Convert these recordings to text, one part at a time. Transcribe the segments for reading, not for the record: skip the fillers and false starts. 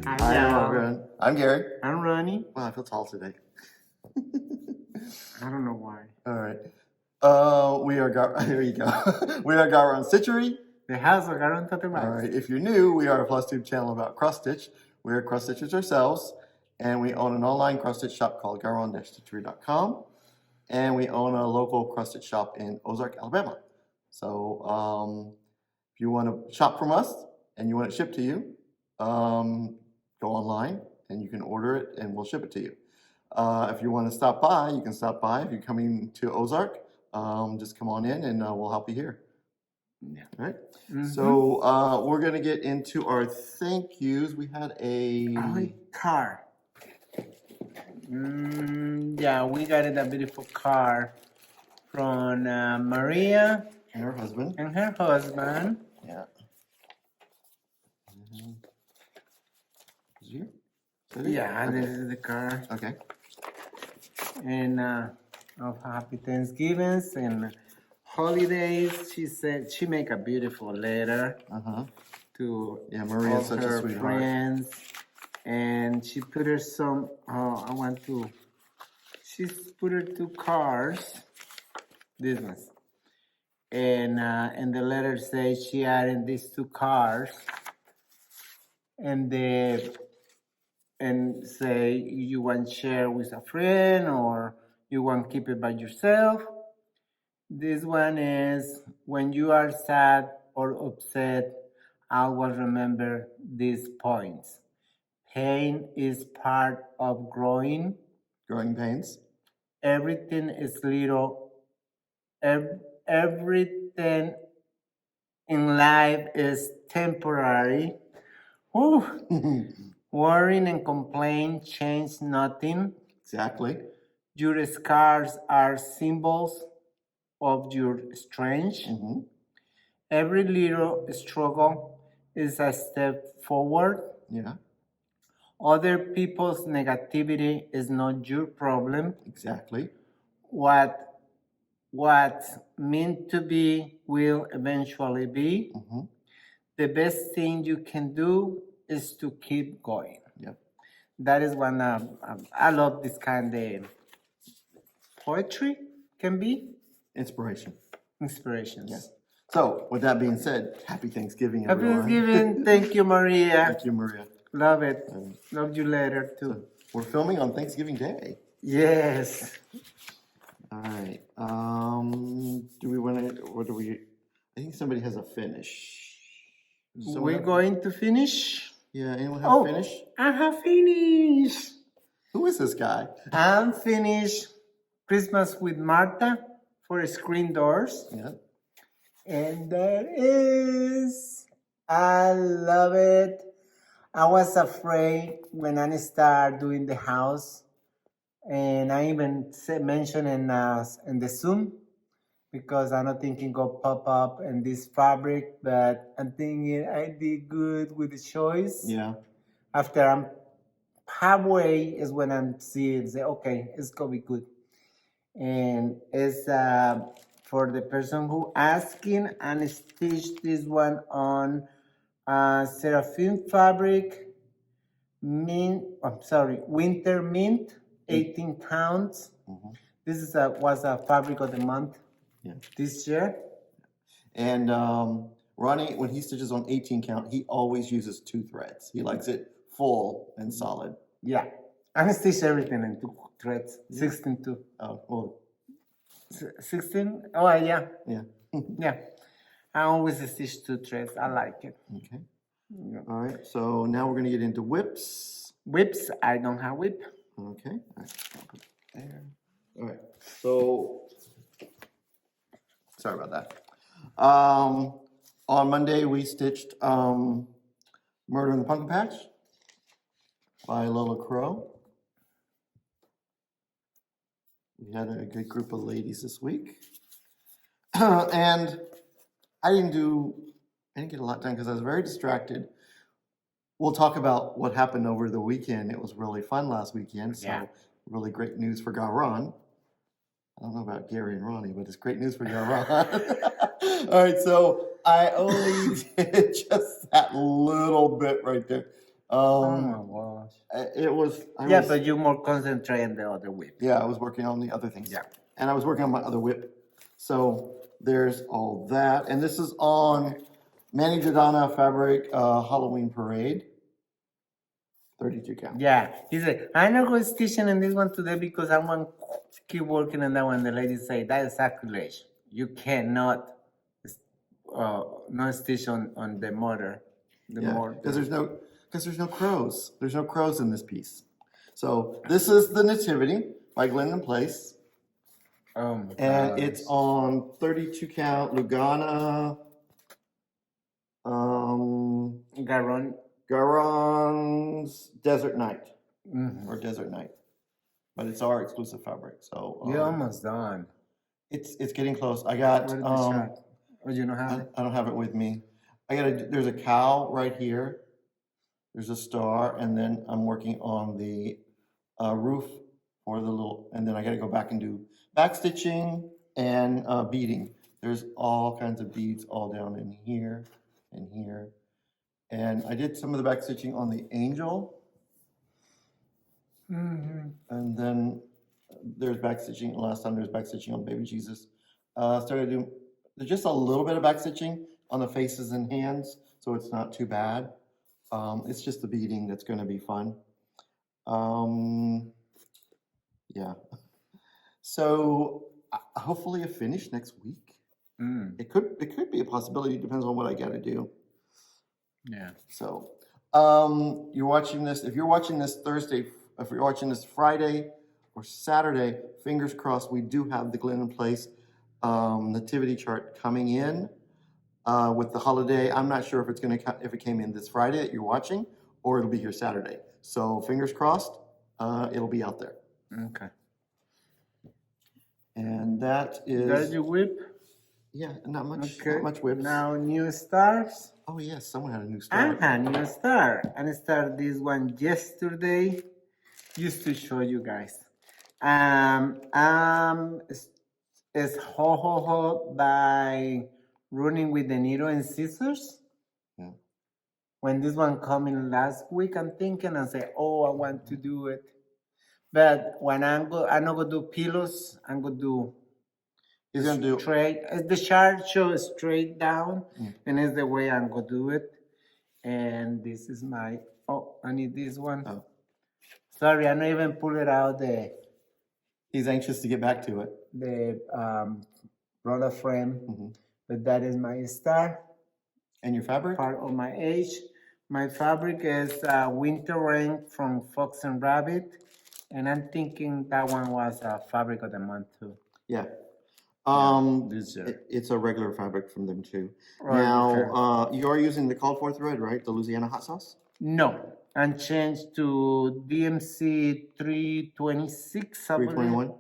Hi, everyone. I'm Gary. I'm Ronnie. Wow, I feel tall today. I don't know why. All right. Here you go. We are GaRon Stitchery. The house of GaRon Stitchery. All right. If you're new, we are a Flosstube channel about cross stitch. We are cross stitchers ourselves, and we own an online cross stitch shop called GaRon-Stitchery.com, and we own a local cross stitch shop in Ozark, Alabama. So if you want to shop from us and you want it shipped to you, go online and you can order it and we'll ship it to you. If you want to stop by, you can stop by. If you're coming to Ozark, just come on in and we'll help you here. Yeah. All right. Mm-hmm. So we're going to get into our thank yous. We had a car. Yeah, we got a beautiful car from Maria and her husband. Yeah. Yeah, this is the car. Okay. And of happy Thanksgivings and holidays. She said she make a beautiful letter to Maria is such her a sweetheart. friends, and she put her some. She's put her 2 cars. This one, and the letter says she added these 2 cars, and say you want to share with a friend or you want to keep it by yourself. This one is when you are sad or upset, always remember these points. Pain is part of growing. Growing pains. Everything is little. Everything in life is temporary. Worrying and complain change nothing. Exactly. Your scars are symbols of your strength. Every little struggle is a step forward. Yeah. Other people's negativity is not your problem. Exactly. What's meant to be will eventually be. The best thing you can do is to keep going. Yep. That is one I love this kind of poetry can be. Inspirations. Yes. So, with that being said, happy Thanksgiving, everyone. Happy Thanksgiving. Thank you, Maria. Thank you, Maria. Love it. Love you later, too. So we're filming on Thanksgiving Day. Yes. All right. Do we want to, or do we, I think somebody has a finish. We're going to finish? Yeah, anyone have a finish? I have finished. Who is this guy? I'm finished Christmas with Martha for screen doors. Yeah. And that is, I love it. I was afraid when I started doing the house, and I even mentioned in the Zoom, because I'm not thinking go pop up in this fabric, but I'm thinking I did good with the choice. Yeah. After I'm halfway is when I'm seeing, say, okay, it's gonna be good. And it's for the person who asking, and stitch this one on Seraphim fabric, winter mint, 18 pounds. This is was a fabric of the month this year. And Ronnie, when he stitches on 18 count, he always uses 2 threads. He likes it full and solid. Yeah, I stitch everything in 2 threads, 16 too. Oh, well. 16? Oh, yeah. Yeah. Yeah. I always stitch 2 threads. I like it. Okay. Yeah. All right. So now we're going to get into whips. Whips. I don't have whip. Okay. All right. I'll put it there. All right. So, sorry about that. On Monday, we stitched Murder in the Pumpkin Patch by Lola Crow. We had a good group of ladies this week. And I didn't get a lot done because I was very distracted. We'll talk about what happened over the weekend. It was really fun last weekend. So really great news for GaRon. I don't know about Gary and Ronnie, but it's great news for GaRon. All right, so I only did just that little bit right there. Oh my gosh. It was. Yeah, but you more concentrate on the other whip. Yeah, I was working on the other things. Yeah. And I was working on my other whip. So there's all that. And this is on Manny Jordana Fabric Halloween Parade. 32 count. Yeah. He said, I'm not going to stitch in this one today because I want to keep working on that one. The lady said, that is sacrilege. You cannot not stitch on the motor. Because there's no crows. There's no crows in this piece. So this is the Nativity by Glendon Place. And it's on 32 count Lugana GaRon's Desert Night or Desert Night, but it's our exclusive fabric. So you're almost done. It's getting close. I got you don't have it? I don't have it with me. There's a cow right here. There's a star, and then I'm working on the roof for the little, and then I got to go back and do back stitching and beading. There's all kinds of beads all down in here and here. And I did some of the back stitching on the angel. And then there's back stitching, last time there's back stitching on baby Jesus. Started doing just a little bit of back stitching on the faces and hands, so it's not too bad. It's just the beading that's going to be fun. Yeah. So hopefully I finish next week. It could be a possibility. It depends on what I got to do. Yeah. So you're watching this. If you're watching this Thursday, if you're watching this Friday or Saturday, fingers crossed, we do have the Glendon Place nativity chart coming in with the holiday. I'm not sure if it came in this Friday that you're watching, or it'll be here Saturday. So fingers crossed, it'll be out there. Okay. And that is. There's your whip. Yeah, not much. Okay. Not much whips. Now new stars. Oh yes, someone had a new star. I had a new star. I started this one yesterday. Used to show you guys. It's Ho Ho Ho by Running with the Needle and Scissors. Yeah. When this one coming last week, I'm thinking and say, oh, I want to do it. But when I'm not gonna do pillows. I'm gonna do. He's gonna do straight. The chart shows straight down, and it's the way I'm gonna do it. And this is my. Oh, I need this one. Oh. Sorry, I don't even pull it out. He's anxious to get back to it. The roller frame, but that is my star. And your fabric? Part of my age. My fabric is Winter Rain from Fox and Rabbit, and I'm thinking that one was a fabric of the month too. Yeah. It's a regular fabric from them too. Right, now, you are using the called for thread, right? The Louisiana hot sauce? No, and changed to DMC 326. 321?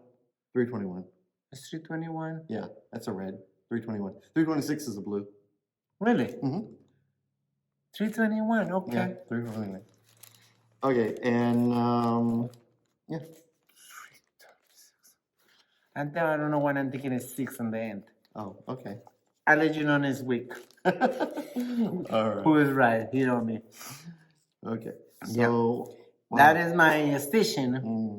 321. It's 321? Yeah, that's a red. 321. 326 is a blue. Really? 321, okay. Yeah, 321. Okay, and yeah. And then I don't know when I'm thinking it's 6 in the end. Oh, okay. I'll let you know next week. All right. Who is right, he or me. Okay. So wow. That is my station.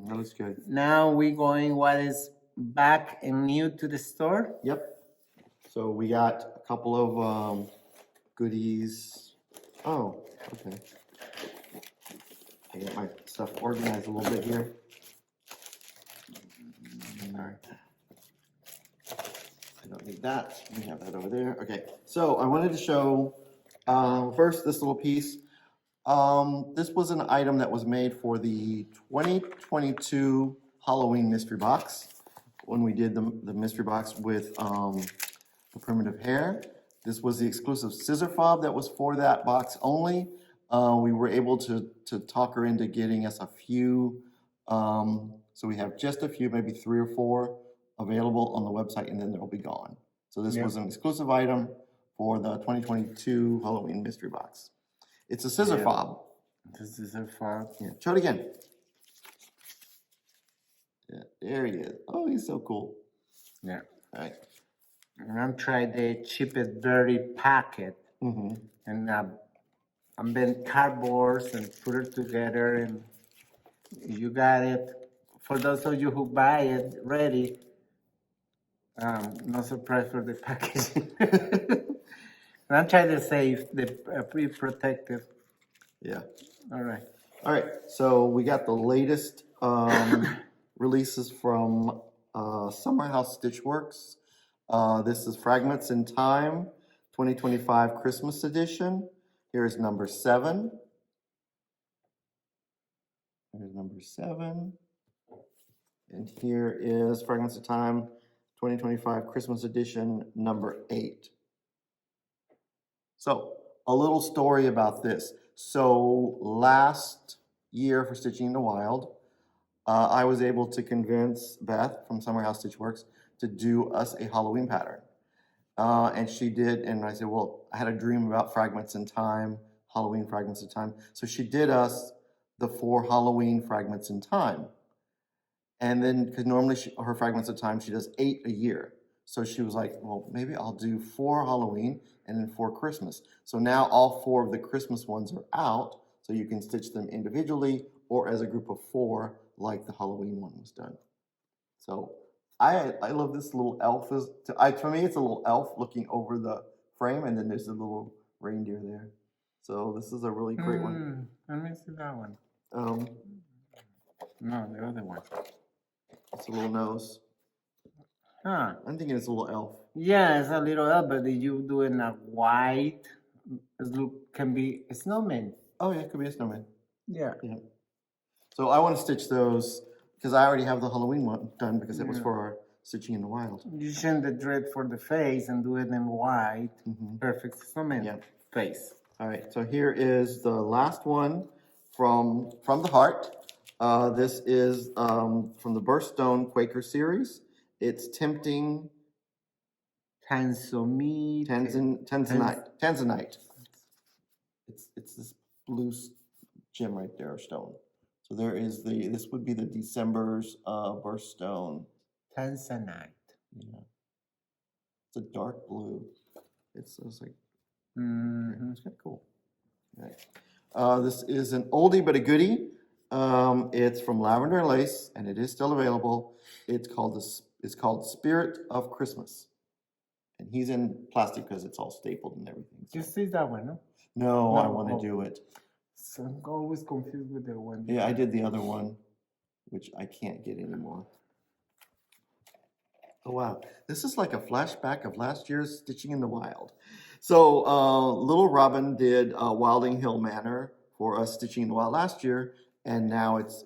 That looks good. Now we're going what is back and new to the store. Yep. So we got a couple of goodies. Oh, okay. I got my stuff organized a little bit here. All right. I don't need that. We have that over there. Okay. So I wanted to show first this little piece. This was an item that was made for the 2022 Halloween mystery box when we did the mystery box with the primitive hair. This was the exclusive scissor fob that was for that box only. We were able to talk her into getting us a few. So we have just a few, maybe 3 or 4 available on the website, and then they'll be gone. So this was an exclusive item for the 2022 Halloween mystery box. It's a scissor fob. The scissor fob. Yeah. Show it again. Yeah, there he is. Oh, he's so cool. Yeah. All right. And I'm trying the cheapest dirty packet. And and bend cardboards and put it together, and you got it. For those of you who buy it ready, no surprise for the packaging. And I'm trying to save the be protective. Yeah. All right. All right, so we got the latest releases from Summer House Stitchworks. This is Fragments in Time 2025 Christmas Edition. Here is number 7. Here's number 7. And here is Fragments of Time 2025 Christmas Edition number 8. So, a little story about this. So, last year for Stitching in the Wild, I was able to convince Beth from Summer House Stitchworks to do us a Halloween pattern. And she did, and I said, well, I had a dream about Fragments in Time, Halloween Fragments in Time. So she did us the 4 Halloween Fragments in Time. And then, because normally her Fragments of Time, she does 8 a year. So she was like, well, maybe I'll do 4 Halloween and then 4 Christmas. So now all 4 of the Christmas ones are out, so you can stitch them individually or as a group of 4, like the Halloween one was done. So I love this little elf. For me, it's a little elf looking over the frame, and then there's a little reindeer there. So this is a really great one. Let me see that one. No, the other one. It's a little nose. Huh. I'm thinking it's a little elf. Yeah, it's a little elf, but did you do it in a white? Can be a snowman. Oh yeah, it could be a snowman. Yeah. Yeah. So I want to stitch those because I already have the Halloween one done because it was for our Stitching in the Wild. You change the thread for the face and do it in white. Perfect snowman face. All right, so here is the last one from the heart. This is from the Birthstone Quaker series. It's Tempting Tanzanite. It's this blue gem right there, stone. So there is this would be the December's Birthstone. Tanzanite. Yeah. It's a dark blue. It's like, it's kind of cool. All right. This is an oldie but a goodie. It's from Lavender and Lace, and it is still available. It's called Spirit of Christmas, and he's in plastic because it's all stapled and everything. So. You see that one, no? No, I want to do it. So I'm always confused with the one. Yeah, I did the other one, which I can't get anymore. Oh wow, this is like a flashback of last year's Stitching in the Wild. So Little Robin did Wilding Hill Manor for us Stitching in the Wild last year, and now it's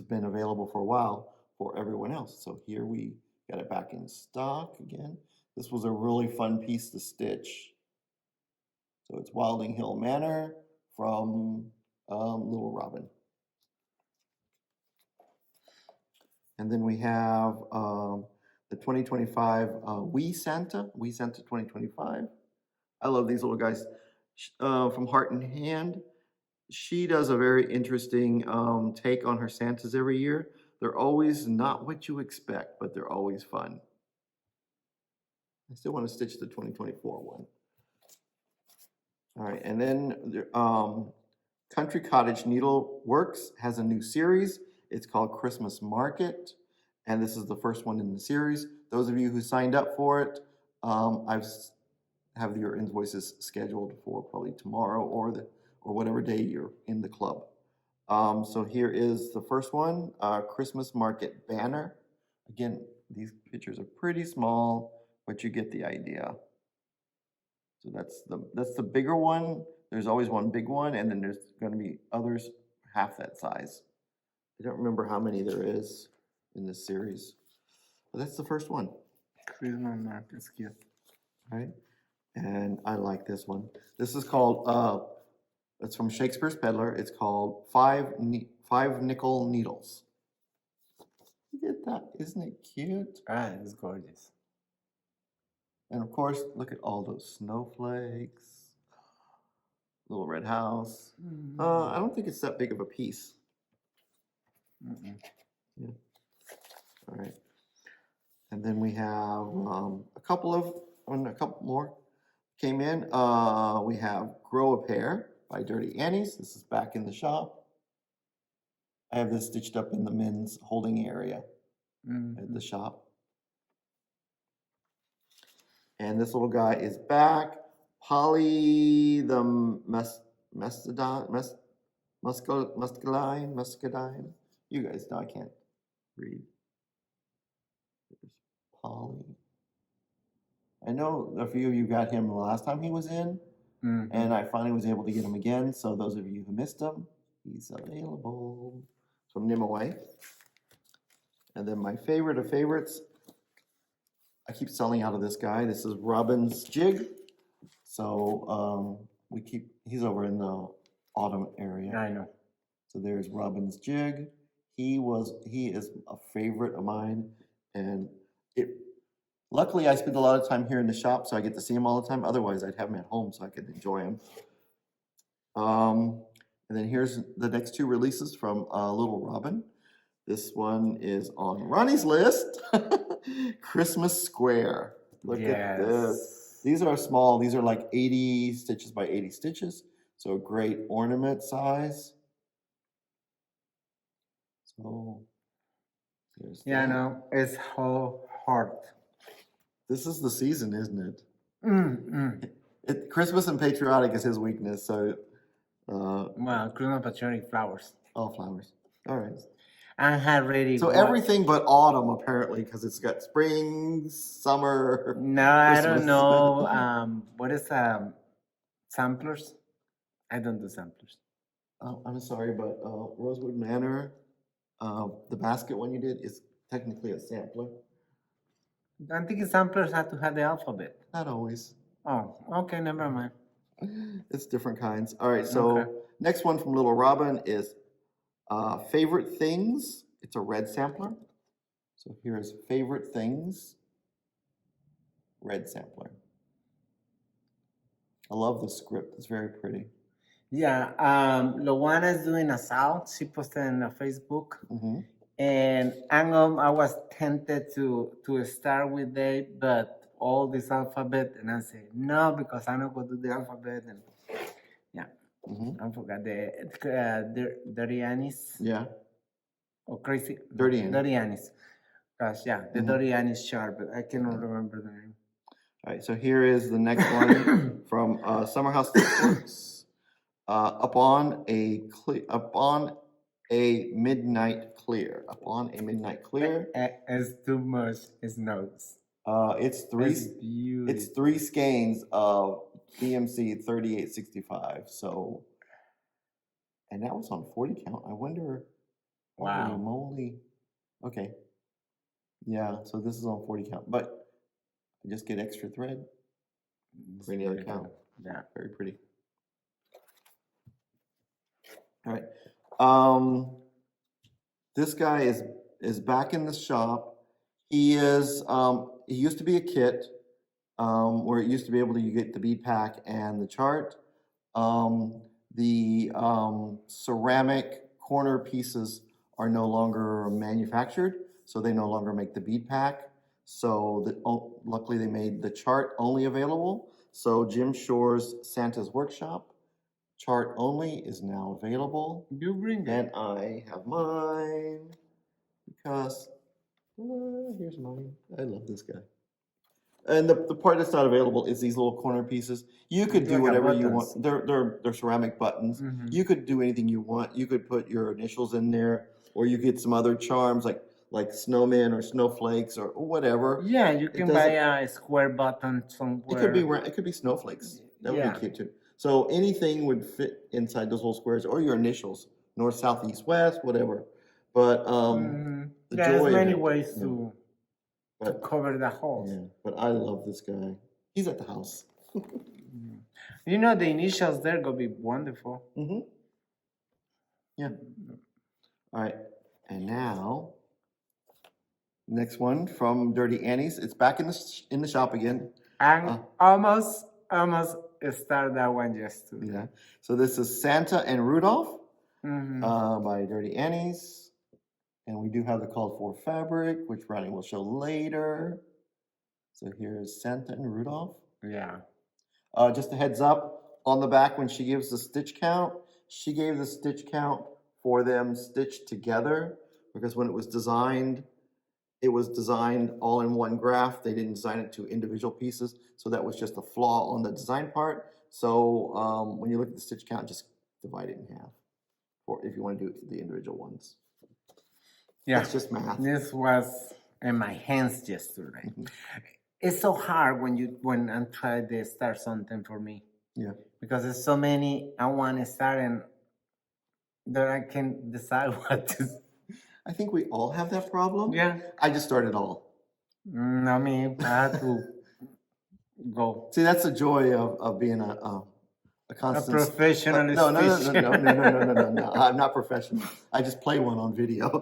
been available for a while for everyone else. So here we got it back in stock again. This was a really fun piece to stitch. So it's Wilding Hill Manor from Little Robin. And then we have the 2025 Wee Santa 2025. I love these little guys from Heart and Hand. She does a very interesting take on her Santas every year. They're always not what you expect, but they're always fun. I still want to stitch the 2024 one. All right, and then Country Cottage Needleworks has a new series. It's called Christmas Market, and this is the first one in the series. Those of you who signed up for it, I have your invoices scheduled for probably tomorrow or whatever day you're in the club. So here is the first one, Christmas Market banner. Again, these pictures are pretty small, but you get the idea. So that's the bigger one. There's always one big one, and then there's going to be others half that size. I don't remember how many there is in this series, but that's the first one. Christmas market's cute. Right, and I like this one. This is called. It's from Shakespeare's Peddler. It's called Five Nickel Needles. Look at that! Isn't it cute? Ah, it's gorgeous. And of course, look at all those snowflakes. Little red house. I don't think it's that big of a piece. Yeah. All right. And then we have a couple more came in. We have Grow a Pair. by Dirty Annie's. This is back in the shop. I have this stitched up in the men's holding area at the shop. And this little guy is back. Polly the muscadine. You guys know I can't read. There's Polly. I know a few of you got him the last time he was in, and I finally was able to get him again. So those of you who missed him, he's available. So Nimue. And then my favorite of favorites, I keep selling out of this guy. This is Robin's Jig. So he's over in the autumn area. I know. So there's Robin's Jig. He is a favorite of mine, and luckily I spend a lot of time here in the shop, so I get to see him all the time. Otherwise, I'd have him at home so I could enjoy him. And then here's the next two releases from Little Robin. This one is on Ronnie's list. Christmas Square. Look at this. These are small. These are like 80 stitches by 80 stitches. So a great ornament size. So there's I know. It's whole heart. This is the season, isn't it? Christmas and patriotic is his weakness. So well, Christmas patriotic flowers. Oh, flowers. All right. I had ready. So everything but autumn, apparently, because it's got spring, summer. No, I don't know. What is samplers? I don't do samplers. Oh, I'm sorry, but Rosewood Manor, the basket one you did is technically a sampler. I'm thinking samplers have to have the alphabet. Not always. Oh, okay, never mind. It's different kinds. All right, so next one from Little Robin is Favorite Things. It's a red sampler. So here's Favorite Things, red sampler. I love the script. It's very pretty. Yeah, Loana is doing a sound. She posted on Facebook. And I was tempted to start with that, but all this alphabet, and I said no because I'm not going to do the alphabet. And yeah, I forgot the Dirty Annie's. Yeah. Or Crazy Dirty Annie. Dirty Annie's. Gosh, yeah, the Dirty Annie's chart, but I cannot remember the name. All right, so here is the next one from Summer House Stitchworks. Upon a midnight clear. Upon a midnight clear. It's too much. It's notes. It's three skeins of BMC 3865. So, and that was on 40 count. I wonder. Wow. Holy moly. Okay. Yeah. So this is on 40 count, but I just get extra thread for any other count. Yeah. Very pretty. All right. This guy is back in the shop. He used to be a kit where it used to be able to get the bead pack and the chart. The ceramic corner pieces are no longer manufactured, so they no longer make the bead pack. So luckily they made the chart only available. So Jim Shore's Santa's Workshop chart only is now available. You bring it. And I have mine because here's mine. I love this guy. And the part that's not available is these little corner pieces. You could do whatever you want. They're ceramic buttons. You could do anything you want. You could put your initials in there, or you get some other charms like snowmen or snowflakes or whatever. Yeah, you can buy a square button somewhere. It could be snowflakes. That would be cute too. So anything would fit inside those little squares, or your initials, north, south, east, west, whatever. But there's many ways to cover the holes. Yeah, but I love this guy. He's at the house. You know, the initials there gonna be wonderful. Yeah. All right, and now next one from Dirty Annie's. It's back in the shop again. And almost start that one just to. Yeah. So this is Santa and Rudolph by Dirty Annie's. And we do have the called for fabric, which Ronnie will show later. So here's Santa and Rudolph. Yeah. Just a heads up, on the back, when she gives the stitch count, she gave the stitch count for them stitched together, because when it was designed all in one graph. They didn't design it to individual pieces, so that was just a flaw on the design part. So when you look at the stitch count, just divide it in half, or if you want to do the individual ones. Yeah, It's just math. This was in my hands yesterday. It's so hard when I'm trying to start something for me. Yeah. Because there's so many I want to start and that I can decide what to. I think we all have that problem. Yeah. I just started all. I mean, I had to go. See, that's the joy of being a constant. A professional. No. I'm not professional. I just play one on video.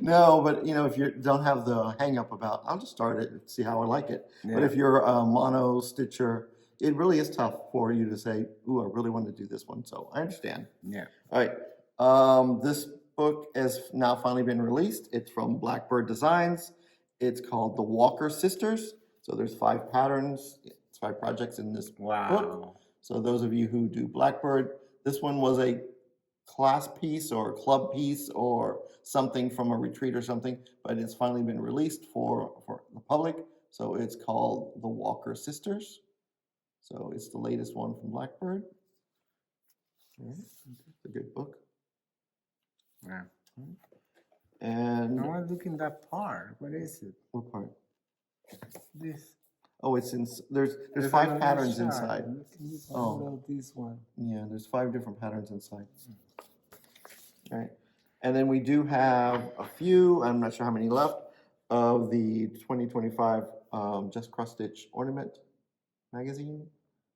No, but if you don't have the hang up about, I'll just start it and see how I like it. Yeah. But if you're a mono stitcher, it really is tough for you to say, ooh, I really want to do this one. So I understand. Yeah. All right. This book has now finally been released. It's from Blackbird Designs. It's called The Walker Sisters. So there's 5 patterns, 5 projects in this book. So those of you who do Blackbird, this one was a class piece or a club piece or something from a retreat or something, but it's finally been released for the public. So it's called The Walker Sisters. So it's the latest one from Blackbird. It's a good book. Yeah. And I want to look in that part. What is it? what part? This. Oh, it's in. There's 5 patterns inside. Oh, this one. Yeah, there's 5 different patterns inside. All right, and then we do have a few. I'm not sure how many left of the 2025 Just Cross Stitch Ornament magazine.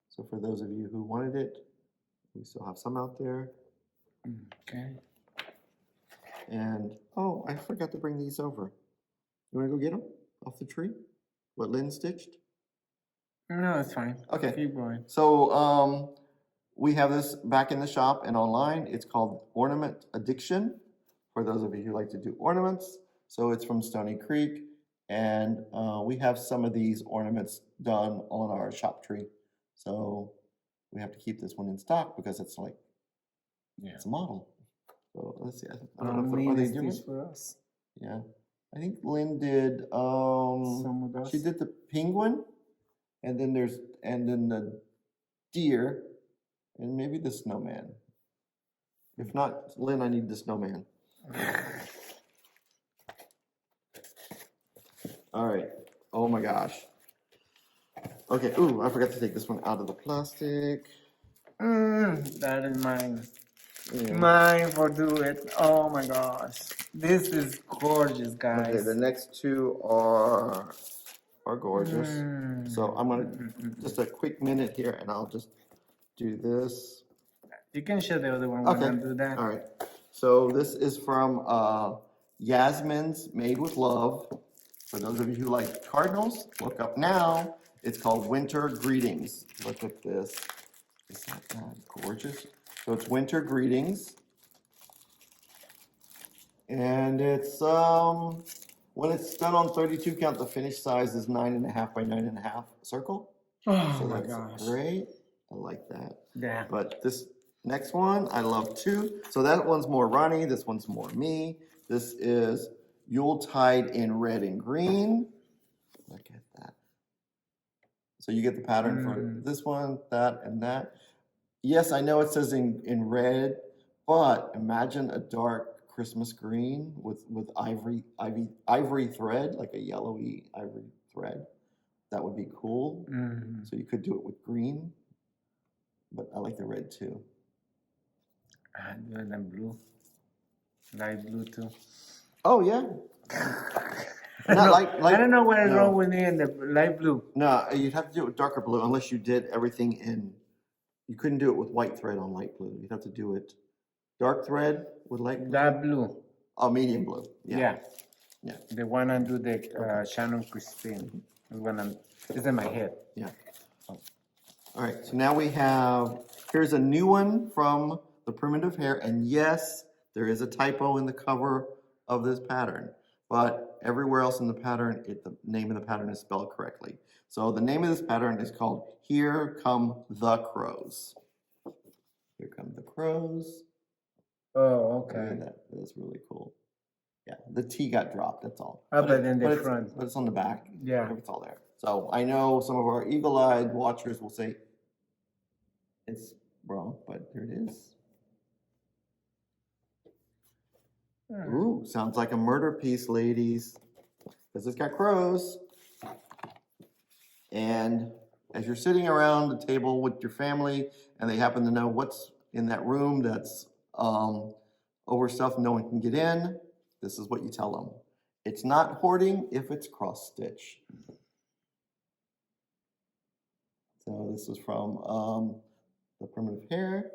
So for those of you who wanted it, we still have some out there. Okay. And oh, I forgot to bring these over. You want to go get them off the tree? What Lynn stitched? No, it's fine. Okay. Keep going. So we have this back in the shop and online. It's called Ornament Addiction, for those of you who like to do ornaments. So it's from Stony Creek, and we have some of these ornaments done on our shop tree. So we have to keep this one in stock because it's like, it's a model. So let's see. I don't know if are they doing this for us. Yeah, I think Lynn did. Some of us. She did the penguin, and then the deer, and maybe the snowman. If not, Lynn, I need the snowman. All right. Oh my gosh. Okay. Ooh, I forgot to take this one out of the plastic. That is mine. Yeah. Mine for do it. Oh my gosh. This is gorgeous, guys. Okay, the next 2 are gorgeous. So I'm gonna just a quick minute here, and I'll just do this. You can show the other one when I do that. All right. So this is from Yasmin's Made with Love. For those of you who like cardinals, look up now. It's called Winter Greetings. Look at this. Is that gorgeous? So it's Winter Greetings. And it's, when it's done on 32 count, the finished size is 9.5 by 9.5 circle. Oh so my that's gosh. great. I like that. Yeah. But this next one, I love too. So that one's more Ronnie. This one's more me. This is Yuletide in red and green. Look at that. So you get the pattern for this one, that, and that. Yes, I know it says in red, but imagine a dark Christmas green with ivory thread, like a yellowy ivory thread. That would be cool. So you could do it with green, but I like the red too. I do it in blue, light blue too. Oh yeah. I don't know what is wrong with me in the light blue. No, you'd have to do it with darker blue unless you did everything in. You couldn't do it with white thread on light blue. You'd have to do it dark thread with light blue. Dark blue. Oh, medium blue. Yeah. The one I do the Shannon Christine. It's in my head. Yeah. All right. So now we have. Here's a new one from the Primitive Hair, and yes, there is a typo in the cover of this pattern. but everywhere else in the pattern, the name of the pattern is spelled correctly. So the name of this pattern is called Here Come the Crows. Here come the crows. Oh, Look okay. at that. That's really cool. Yeah, the T got dropped, that's all. Oh, but in the front. But it's on the back. Yeah. It's all there. So I know some of our eagle-eyed watchers will say it's wrong, but there it is. Ooh, sounds like a murder piece, ladies, because it's got crows. And as you're sitting around the table with your family and they happen to know what's in that room that's overstuffed, no one can get in, this is what you tell them. It's not hoarding if it's cross stitch. So this is from the Primitive Hare.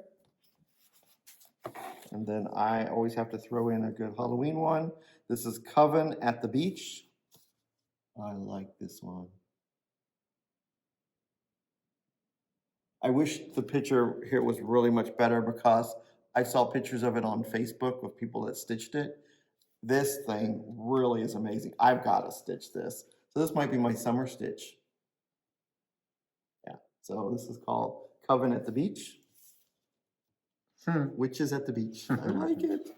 And then I always have to throw in a good Halloween one. This is Coven at the Beach. I like this one. I wish the picture here was really much better because I saw pictures of it on Facebook of people that stitched it. This thing really is amazing. I've got to stitch this. So this might be my summer stitch. Yeah, so this is called Coven at the Beach. Witches at the beach. I like it.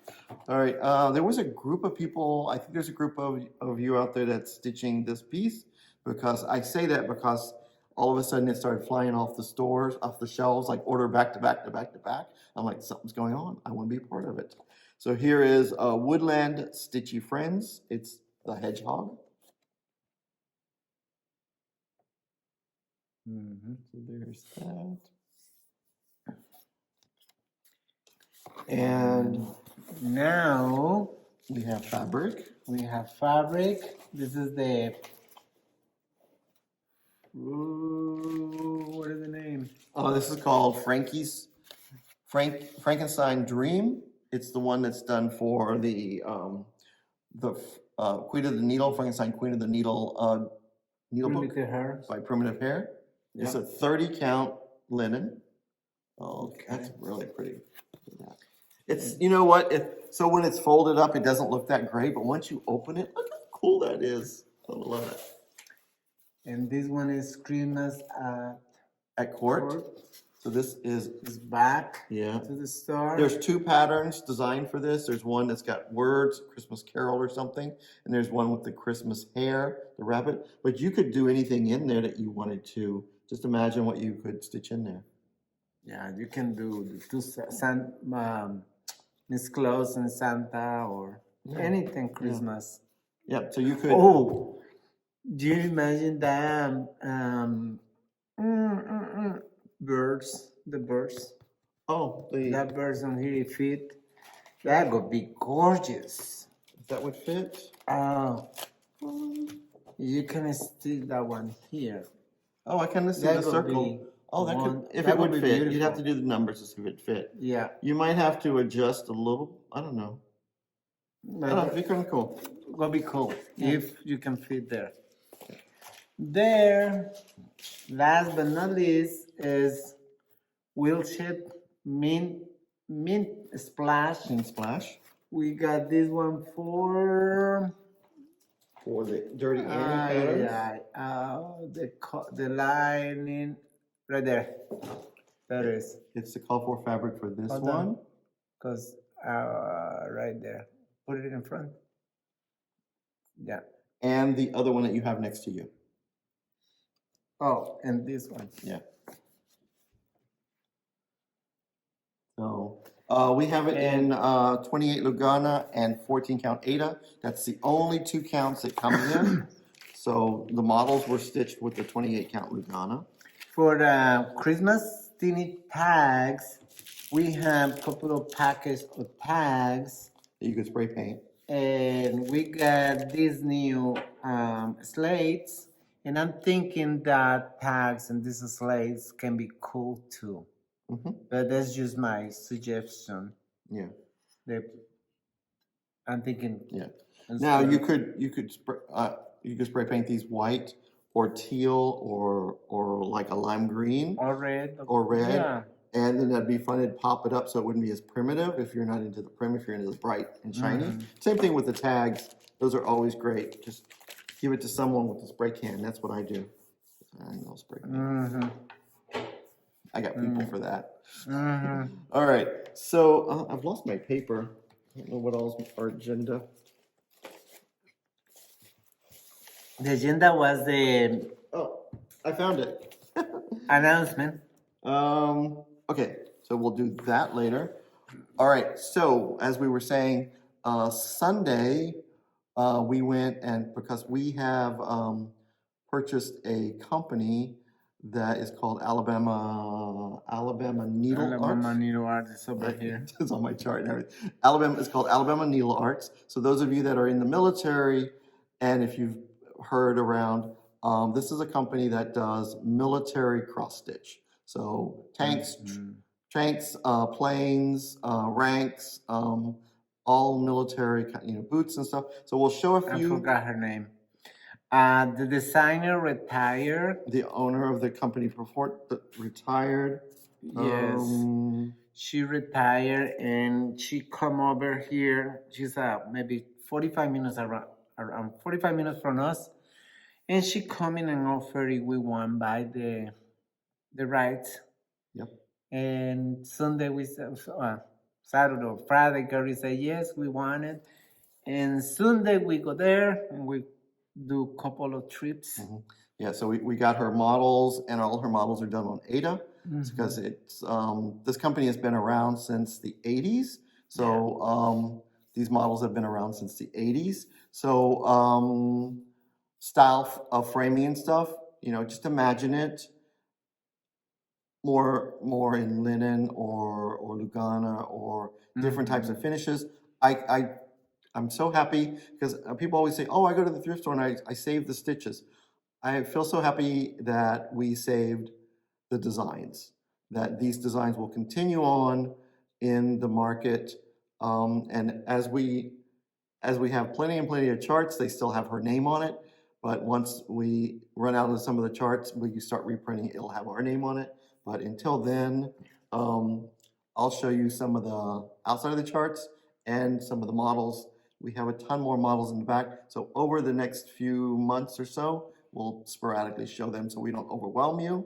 All right. There was a group of people. I think there's a group of you out there that's stitching this piece, because I say that because all of a sudden it started flying off the stores, off the shelves, like order back to back to back to back. I'm like, something's going on. I want to be a part of it. So here is Woodland Stitchy Friends. It's the hedgehog. So there's that. And now we have fabric. This is the what is the name? Oh, this is called Frankenstein Dream. It's the one that's done for the Queen of the Needle, Frankenstein Queen of the Needle needle book by Primitive Hare. Yep. It's a 30 count linen. Oh, okay. That's really pretty. It's, you know what? So when it's folded up, it doesn't look that great, but once you open it, look how cool that is. I love it. And this one is Christmas at Court. So this is back to the store. There's two patterns designed for this. There's one that's got words, Christmas Carol or something, and there's one with the Christmas hare, the rabbit. But you could do anything in there that you wanted to. Just imagine what you could stitch in there. Yeah, you can do the two Miss Claus and Santa or anything Christmas. Yep. So you could. Oh, do you imagine that birds? The birds. Oh, that birds on here fit. That would be gorgeous. That would fit. You can stitch that one here. Oh, I kind of see the circle. Oh, that could, if it would fit, beautiful. You'd have to do the numbers to see if it fit. Yeah. You might have to adjust a little. I don't know. It'd be kind of cool. It'll be cool if you can fit there. There, last but not least, is Wheelship Mint Splash. Mint Splash. We got this one for the Dirty Annie patterns. The lining right there. There it is. It's the call for fabric for this one. Because right there. Put it in front. Yeah. And the other one that you have next to you. Oh, and this one. Yeah. So we have it in 28 Lugana and 14 count Ada. That's the only 2 counts that come in. So the models were stitched with the 28 count Lugana. For the Christmas teeny tags, we have a couple of packets of tags. That you could spray paint. And we got these new slates. And I'm thinking that tags and these slates can be cool too. But that's just my suggestion. Yeah. I'm thinking. Yeah. Now you could spray paint these white or teal or like a lime green or red. Yeah. And then that'd be fun to pop it up so it wouldn't be as primitive if you're not into the prim, if you're into the bright and shiny. Same thing with the tags. Those are always great. Just give it to someone with a spray can. That's what I do. I know spray can. Mm-hmm. I got people for that. Mm-hmm. All right. So I've lost my paper. I don't know what else our agenda. The agenda was the Oh, I found it. announcement. Okay, so we'll do that later. All right, so as we were saying, Sunday, we went and because we have purchased a company that is called Alabama Needle Alabama Arts. Needle Art is over here. It's on my chart and everything. It's called Alabama Needle Arts. So those of you that are in the military, and if you've heard around, this is a company that does military cross stitch. So tanks, planes, ranks, all military, boots and stuff. So we'll show a I few. forgot her name. The designer retired. The owner of the company retired. Yes. She retired and she come over here. She's maybe 45 minutes around 45 minutes from us. And she come in and offer if we want buy the rights. Yep. And Sunday we said, Saturday or Friday, Gary said, yes, we want it. And Sunday we go there and we do a couple of trips. Mm-hmm. Yeah, so we got her models, and all her models are done on Ada because it's this company has been around since the 80s. So these models have been around since the 80s. So style of framing and stuff, just imagine it more in linen or Lugana or different types of finishes. I'm so happy because people always say, "Oh, I go to the thrift store and I save the stitches." I feel so happy that we saved the designs, that these designs will continue on in the market. And as we have plenty and plenty of charts, they still have her name on it. But once we run out of some of the charts, we start reprinting, it'll have our name on it. But until then, I'll show you some of the outside of the charts and some of the models. We have a ton more models in the back. So over the next few months or so, we'll sporadically show them so we don't overwhelm you.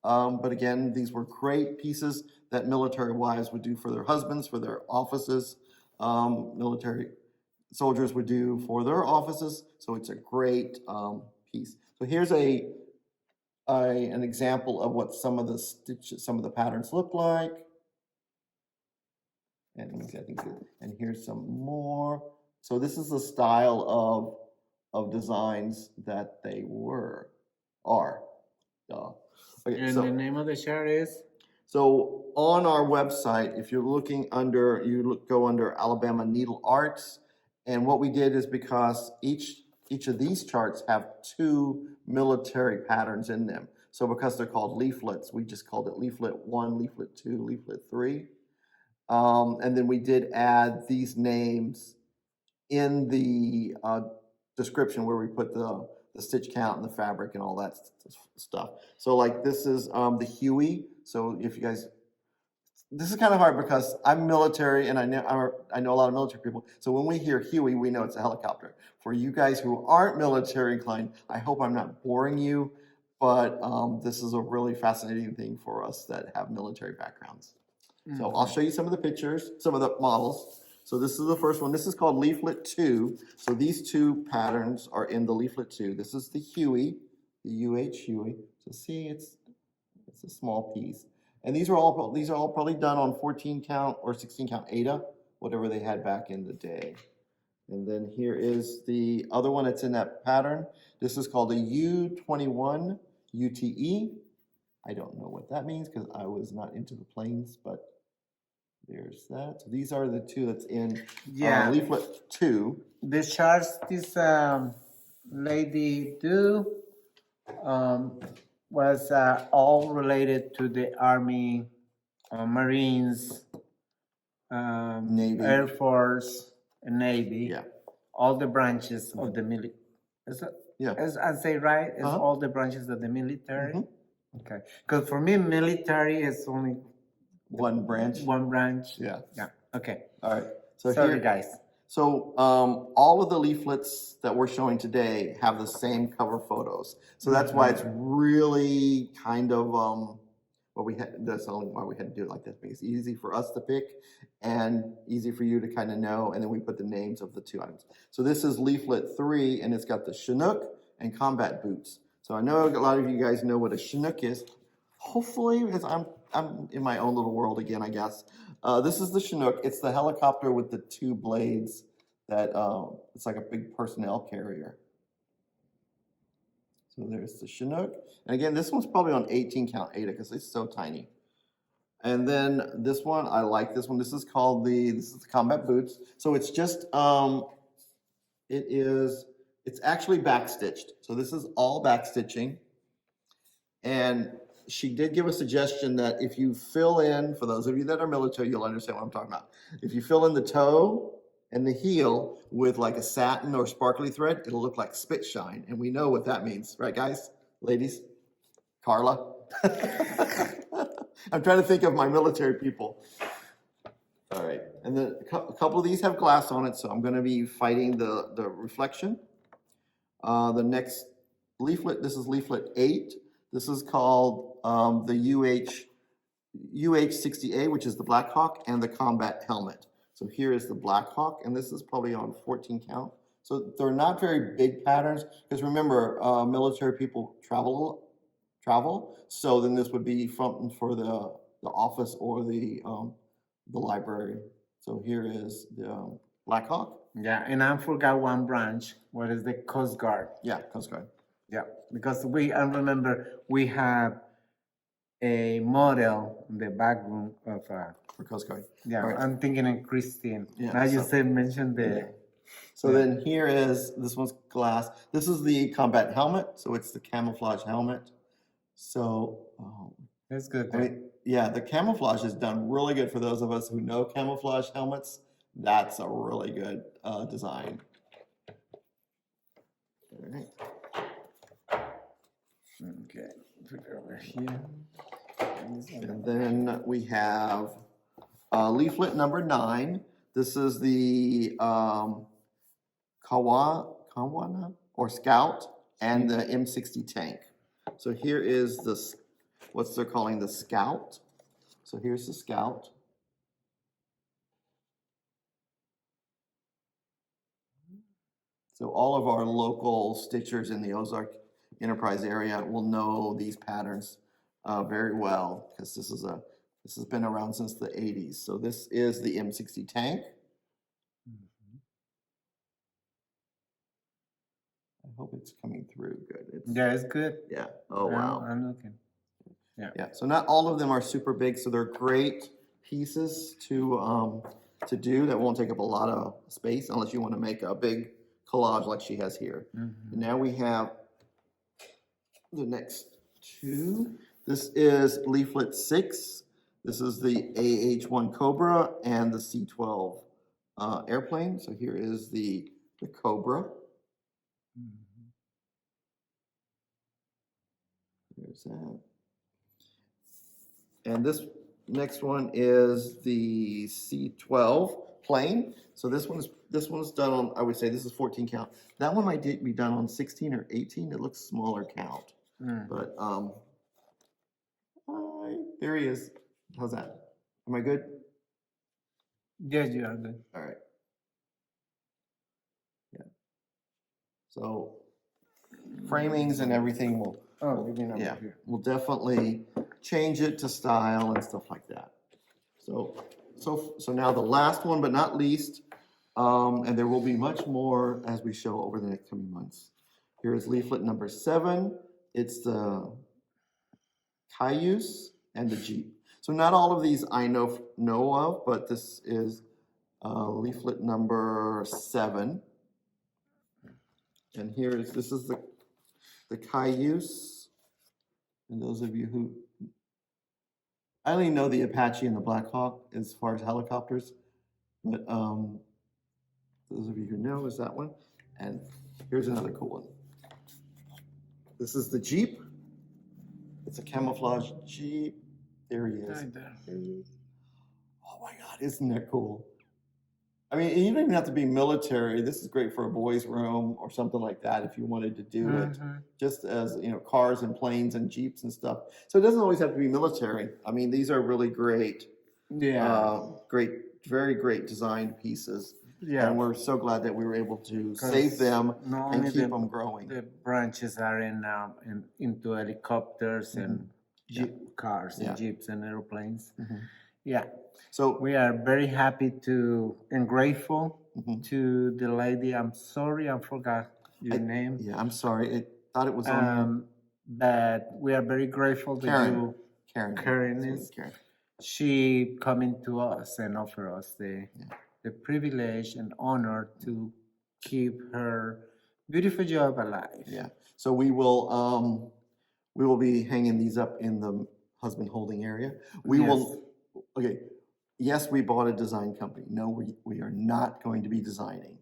But again, these were great pieces that military wives would do for their husbands, for their offices. Military soldiers would do for their offices. So it's a great piece. So here's an example of what some of the stitches, some of the patterns look like. And let me see, I think, and here's some more. So this is the style of designs that they are. Okay, And the name of the chart is? So on our website, if you're looking under, go under Alabama Needle Arts. And what we did is because each of these charts have 2 military patterns in them. So because they're called leaflets, we just called it leaflet 1, leaflet 2, leaflet 3. And then we did add these names in the description where we put the stitch count and the fabric and all that stuff. So like this is the Huey. So if you guys, this is kind of hard because I'm military and I know a lot of military people. So when we hear Huey, we know it's a helicopter. For you guys who aren't military inclined, I hope I'm not boring you, but this is a really fascinating thing for us that have military backgrounds. So I'll show you some of the pictures, some of the models. So this is the first one. This is called leaflet 2. So these 2 patterns are in the leaflet 2. This is the Huey, the UH Huey. So see, it's a small piece. And these are all probably done on 14 count or 16 count Ada, whatever they had back in the day. And then here is the other one that's in that pattern. This is called a U21 UTE. I don't know what that means because I was not into the planes, but there's that. So these are the 2 that's in leaflet 2. The charts this lady do was all related to the Army, Marines, Navy, Air Force, and Navy. Yeah. All the branches of the military. Yeah. As I say right, it's all the branches of the military. Okay. Because for me, military is only one branch. One branch. Yeah. Yeah. Okay. All right. So sorry, here, guys. So all of the leaflets that we're showing today have the same cover photos. So that's why it's really kind of that's the only why we had to do it like this, because it's easy for us to pick and easy for you to kind of know. And then we put the names of the two items. So this is leaflet 3, and it's got the Chinook and combat boots. So I know a lot of you guys know what a Chinook is. Hopefully, because I'm in my own little world again, I guess. This is the Chinook. It's the helicopter with the 2 blades that it's like a big personnel carrier. So there's the Chinook. And again, this one's probably on 18 count ADA because it's so tiny. And then this one, I like this one. This is called this is the combat boots. So it's just it's actually backstitched. So this is all backstitching. And she did give a suggestion that if you fill in, for those of you that are military, you'll understand what I'm talking about. If you fill in the toe and the heel with like a satin or sparkly thread, it'll look like spit shine. And we know what that means, right, guys? Ladies? Carla? I'm trying to think of my military people. All right. And then a couple of these have glass on it, so I'm going to be fighting the reflection. The next leaflet, this is leaflet 8. This is called the UH-60A, which is the Black Hawk, and the combat helmet. So here is the Black Hawk, and this is probably on 14 count. So they're not very big patterns, because remember, military people travel. So then this would be for the office or the library. So here is the Black Hawk. Yeah, and I forgot one branch. What is the Coast Guard? Yeah, Coast Guard. Yeah, because I remember we have a model in the back room of For Coast Guard. yeah, Right. I'm thinking of Christine. Yeah, Now you mentioned the Yeah. So then here is, this one's glass. This is the combat helmet. So it's the camouflage helmet. So, that's good. I mean, yeah, the camouflage is done really good for those of us who know camouflage helmets. That's a really good design. All right. Okay, put it over here. And then we have leaflet number 9. This is the Kawana or Scout and the M60 tank. So here is what they're calling the Scout. So here's the Scout. So all of our local stitchers in the Ozark Enterprise area will know these patterns very well, because this has been around since the 80s. So this is the M60 tank. I hope it's coming through good. Yeah, it's good. Yeah. Oh, wow. I'm looking. Yeah. So not all of them are super big, so they're great pieces to do that won't take up a lot of space unless you want to make a big collage like she has here. And now we have the next 2. This is leaflet 6. This is the AH-1 Cobra and the C-12 airplane. So here is the Cobra. There's that. And this next one is the C-12 plane. So this one's done on, I would say this is 14 count. That one might be done on 16 or 18. It looks smaller count. But there he is. How's that? Am I good? Yes, you are good. All right. Yeah. So framings and everything will we'll definitely change it to style and stuff like that. So now the last one, but not least, and there will be much more as we show over the next coming months. Here is leaflet number 7. It's the Cayuse and the Jeep. So not all of these I know of, but this is leaflet number 7. And this is the Cayuse. And those of you who, I only know the Apache and the Black Hawk as far as helicopters, but those of you who know is that one. And here's another cool one. This is the Jeep. It's a camouflage Jeep. There he is. Right there. There he is. Oh my God, isn't that cool? I mean, you don't even have to be military. This is great for a boys' room or something like that if you wanted to do it. Just as, cars and planes and Jeeps and stuff. So it doesn't always have to be military. I mean, these are really great, Yeah. very great designed pieces. Yeah. And we're so glad that we were able to 'Cause save them not and only keep them growing. the branches are into helicopters and cars and jeeps and airplanes. Yeah. So We are very happy and grateful to the lady. I'm sorry, I forgot your name. yeah, I'm sorry. I thought it was on But we are very grateful that Karen. Karen is. She coming to us and offer us the privilege and honor to keep her beautiful job alive. Yeah. So we will be hanging these up in the husband holding area. We will. Okay. Yes, we bought a design company. No, we are not going to be designing.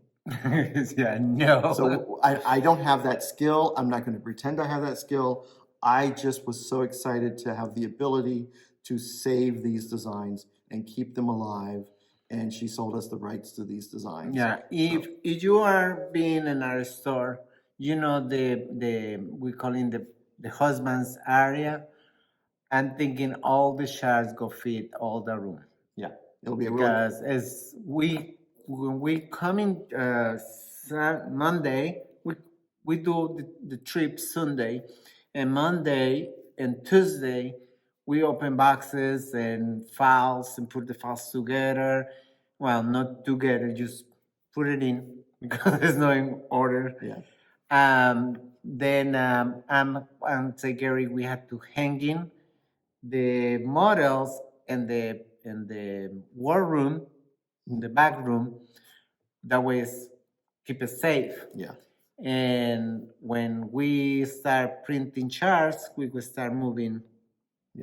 Yeah, no. So I don't have that skill. I'm not going to pretend I have that skill. I just was so excited to have the ability to save these designs and keep them alive. And she sold us the rights to these designs. Yeah, if you are being in our store, we call it the husband's area. I'm thinking all the shelves go fit all the room. Yeah, it'll be because when we come in Monday, we do the trip Sunday, and Monday and Tuesday we open boxes and files and put the files together. Well, not together, just put it in because there's no in order. Yeah. Then I'm say Gary, we have to hang in the models in the war room, in the back room. That way, keep it safe. Yeah. And when we start printing charts, we will start moving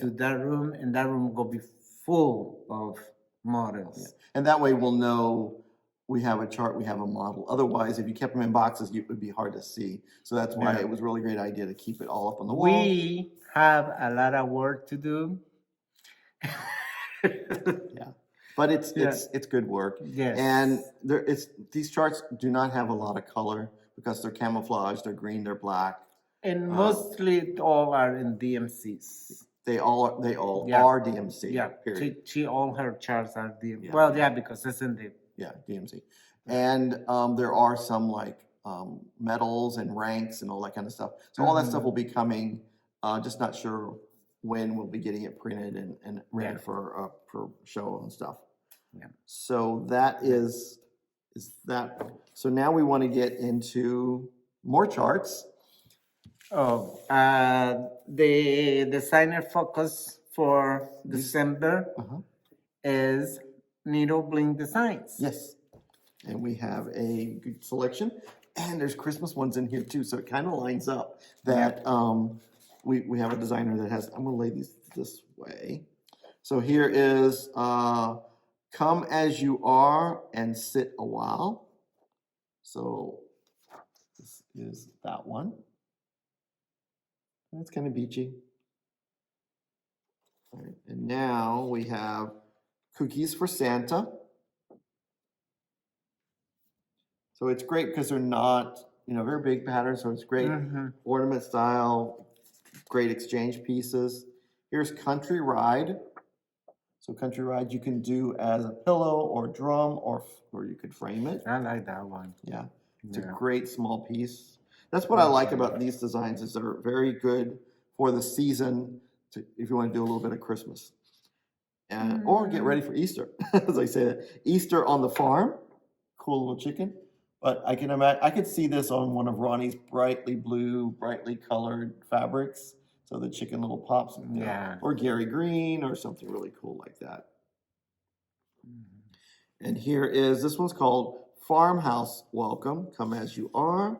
to that room, and that room will be full of models. Yeah. And that way, we'll know we have a chart, we have a model. Otherwise, if you kept them in boxes, it would be hard to see. So that's why it was a really great idea to keep it all up on the wall. We have a lot of work to do. Yeah, but it's good work. Yes. And these charts do not have a lot of color because they're camouflaged. They're green. They're black. And mostly all are in DMCs. They all are DMC. Yeah. Period. All her charts are DMC. Yeah. Well, yeah, because it's in the DMC. And there are some like medals and ranks and all that kind of stuff. So all that stuff will be coming. Just not sure when we'll be getting it printed and ready for show and stuff. Yeah. So that is that. So now we want to get into more charts. Oh, the designer focus for December is Needle Bling Designs. Yes, and we have a good selection, and there's Christmas ones in here too. So it kind of lines up that we have a designer that has. I'm going to lay these this way. So here is "Come as You Are and Sit a While." So this is that one. That's kind of beachy. All right, and now we have Cookies for Santa. So it's great because they're not, very big patterns. So it's great ornament style, great exchange pieces. Here's Country Ride. So Country Ride you can do as a pillow or drum or you could frame it. I like that one. Yeah, it's a great small piece. That's what I like about these designs is they're very good for the season if you want to do a little bit of Christmas. Or get ready for Easter, as I say that. Easter on the farm, cool little chicken. But I can imagine, I could see this on one of Ronnie's brightly blue, brightly colored fabrics. So the chicken little pops, or Gary Green or something really cool like that. And here is, this one's called Farmhouse Welcome, Come As You Are.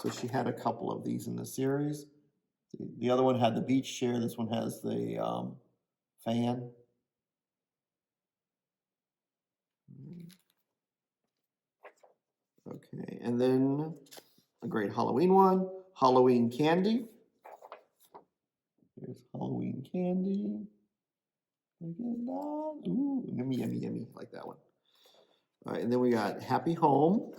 So she had a couple of these in the series. The other one had the beach chair. This one has the fan. Okay, and then a great Halloween one, Halloween Candy. Here's Halloween Candy. Look at that. Ooh, yummy, yummy, yummy. Like that one. All right, and then we got Happy Home.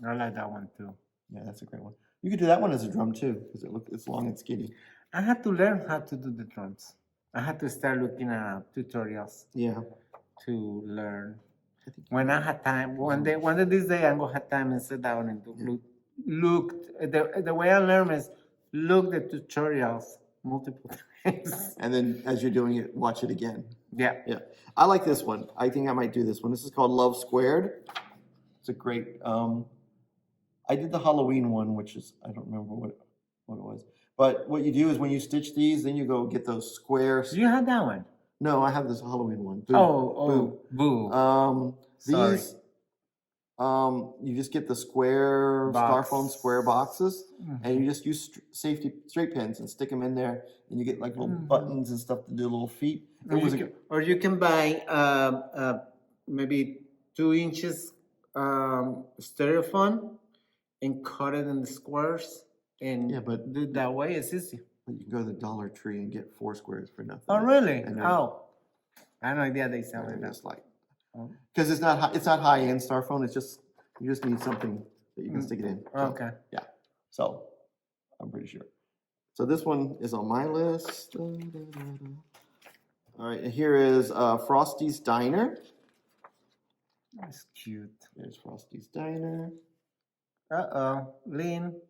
I like that one too. Yeah, that's a great one. You could do that one as a drum too, because it's long and skinny. I had to learn how to do the drums. I had to start looking at tutorials Yeah. to learn. I think When I had time, one day this day I'm gonna have time and sit down and look. The way I learn is look the tutorials multiple times. And then as you're doing it, watch it again. Yeah. Yeah. I like this one. I think I might do this one. This is called Love Squared. It's a great, I did the Halloween one, which is, I don't remember what it was. But what you do is when you stitch these, then you go get those squares. You had that one? No, I have this Halloween one. Boo. Sorry. These, you just get the square styrofoam square boxes, and you just use straight pins and stick them in there, and you get like little buttons and stuff to do little feet. Or you can buy maybe 2 inches styrofoam and cut it in the squares and do it that way. It's easy. But you can go to the Dollar Tree and get 4 squares for nothing. Oh, really? I had no idea they sell it. Just like, because it's not high end styrofoam. It's just you just need something that you can stick it in. So, Okay. Yeah. So I'm pretty sure. So this one is on my list. All right, and here is Frosty's Diner. That's cute. There's Frosty's Diner. Lynn.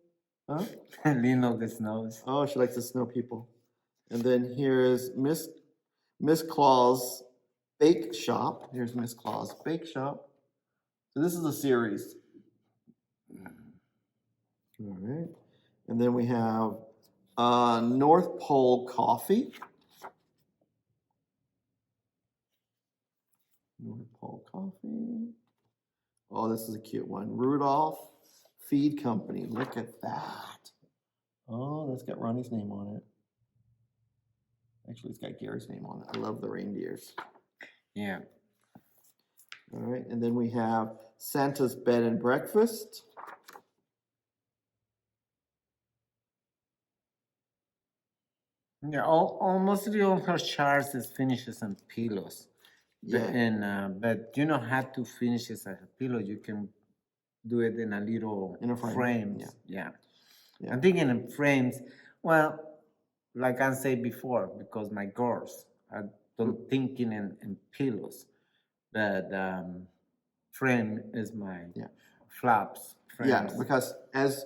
Huh? Lynn of the Snows. Oh, she likes the snow people. And then here is Miss Claus Bake Shop. Here's Miss Claus Bake Shop. So this is a series. All right. And then we have North Pole Coffee. North Pole Coffee. Oh, this is a cute one. Rudolph Feed Company. Look at that. Oh, that's got Ronnie's name on it. Actually, it's got Gary's name on it. I love the reindeers. Yeah. All right, and then we have Santa's Bed and Breakfast. Yeah, mostly all her charts is finishes and pillows. Yeah. And but you don't have to finish it as a pillow. You can do it in a little frame. Yeah. I'm thinking in frames. Well, like I said before, because my girls are don't thinking in pillows, but frame is my flaps. Frames. Yeah, because as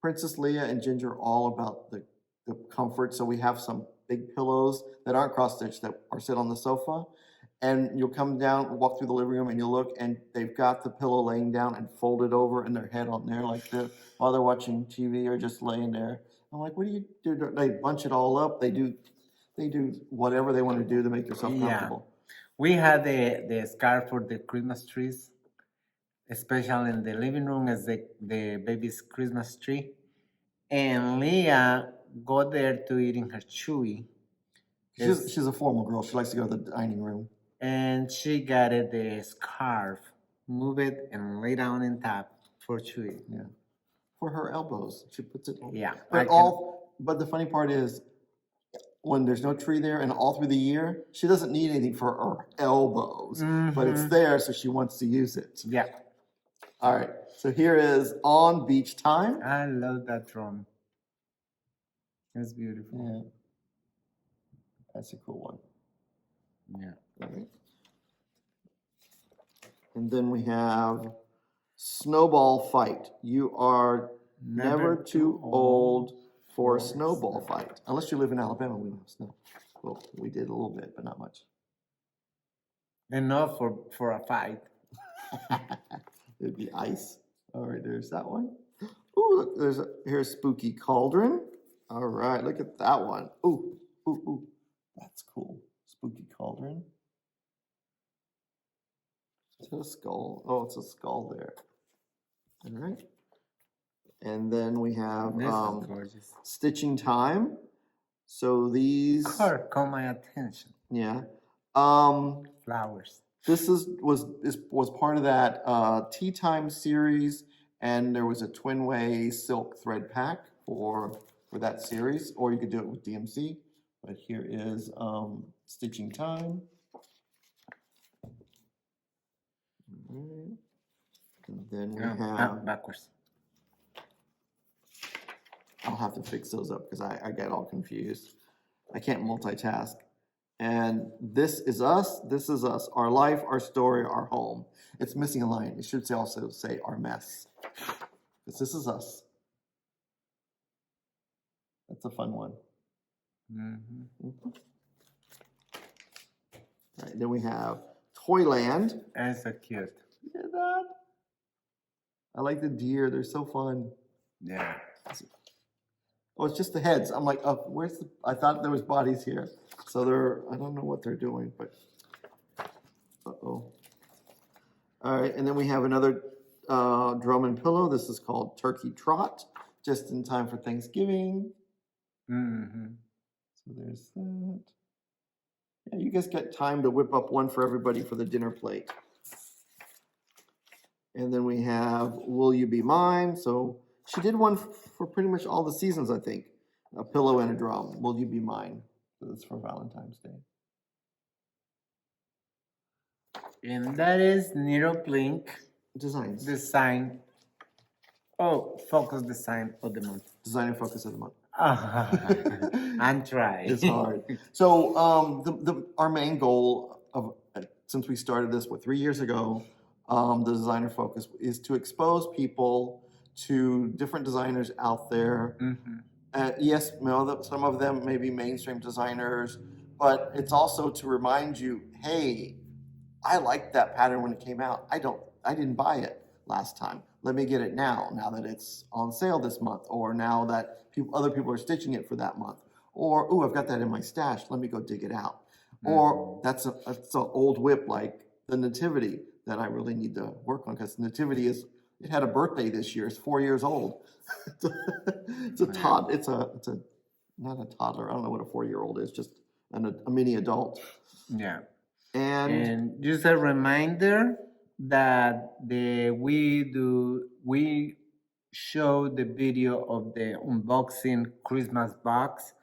Princess Leia and Ginger are all about the comfort, so we have some big pillows that aren't cross-stitched that are sit on the sofa, and you'll come down, walk through the living room, and you'll look, and they've got the pillow laying down and folded over, and their head on there like this while they're watching TV or just laying there. I'm like, what do you do? They bunch it all up. They do whatever they want to do to make themselves comfortable. We had the scarf for the Christmas trees, especially in the living room as the baby's Christmas tree. And Leah got there to eating her chewy. She's a formal girl. She likes to go to the dining room. And she got it the scarf, move it, and lay down in top for chewy. Yeah. For her elbows. She puts it on. Yeah. But the funny part is, when there's no tree there and all through the year, she doesn't need anything for her elbows. But it's there, so she wants to use it. Yeah. All right. So here is On Beach Time. I love that drum. It's beautiful. Yeah. That's a cool one. Yeah. All right. And then we have Snowball Fight. You are never too old for a snowball fight. Unless you live in Alabama, we don't have snow. Well, we did a little bit, but not much. Enough for a fight. It'd be ice. All right, there's that one. Ooh, look, here's Spooky Cauldron. All right, look at that one. Ooh. That's cool. Spooky Cauldron. It's a skull. Oh, it's a skull there. All right. And then we have Stitching Time. So these caught my attention. Yeah. Flowers. This was part of that Tea Time series, and there was a twin-way silk thread pack for that series, or you could do it with DMC. But here is Stitching Time. Alright. And then we have, backwards. I'll have to fix those up because I get all confused. I can't multitask. And this is us, our life, our story, our home. It's missing a line. It should also say our mess. Because this is us. That's a fun one. Mm-hmm. Right, then we have Toyland. That's so cute. Look at that. I like the deer. They're so fun. Yeah. Oh, it's just the heads. I'm like, oh, where's the? I thought there was bodies here. So I don't know what they're doing, but. Uh-oh. All right, and then we have another drum and pillow. This is called Turkey Trot, just in time for Thanksgiving. Mm-hmm. So there's that. Yeah, you guys got time to whip up one for everybody for the dinner plate. And then we have Will You Be Mine? So she did one for pretty much all the seasons, I think. A pillow and a drum. Will You Be Mine? So that's for Valentine's Day. And that is Nero Blink Designs. design. Oh, focus design of the month. Design and focus of the month. And try. It's hard. So our main goal of since we started this 3 years ago, the designer focus is to expose people to different designers out there. Mm-hmm. Yes, some of them may be mainstream designers, but it's also to remind you, hey, I liked that pattern when it came out. I didn't buy it last time. Let me get it now that it's on sale this month, or now that other people are stitching it for that month. Or, ooh, I've got that in my stash. Let me go dig it out. Mm-hmm. Or that's an old whip like the Nativity that I really need to work on, because Nativity it had a birthday this year. It's 4 years old. It's not a toddler. I don't know what a 4-year-old is. Just a mini adult. Yeah. And just a reminder that we show the video of the unboxing Christmas box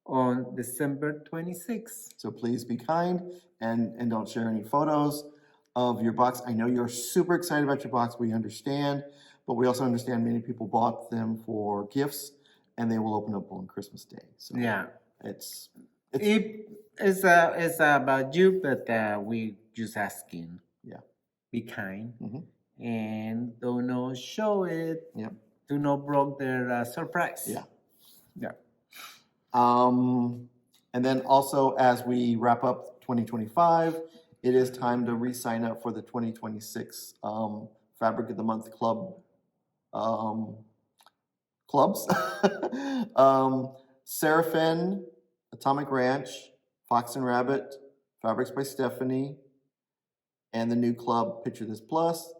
on December 26th. So please be kind and don't share any photos of your box. I know you're super excited about your box. We understand, but we also understand many people bought them for gifts and they will open up on Christmas Day. So yeah, it's about you, but we just asking. Yeah. Be kind. Mm-hmm. And don't show it. Yep. Do not broke their surprise. Yeah. Yeah. And then also, as we wrap up 2025, it is time to re-sign up for the 2026 Fabric of the Month Club clubs. Seraphin, Atomic Ranch, Fox and Rabbit, Fabrics by Stephanie, and the new club, Picture This Plus.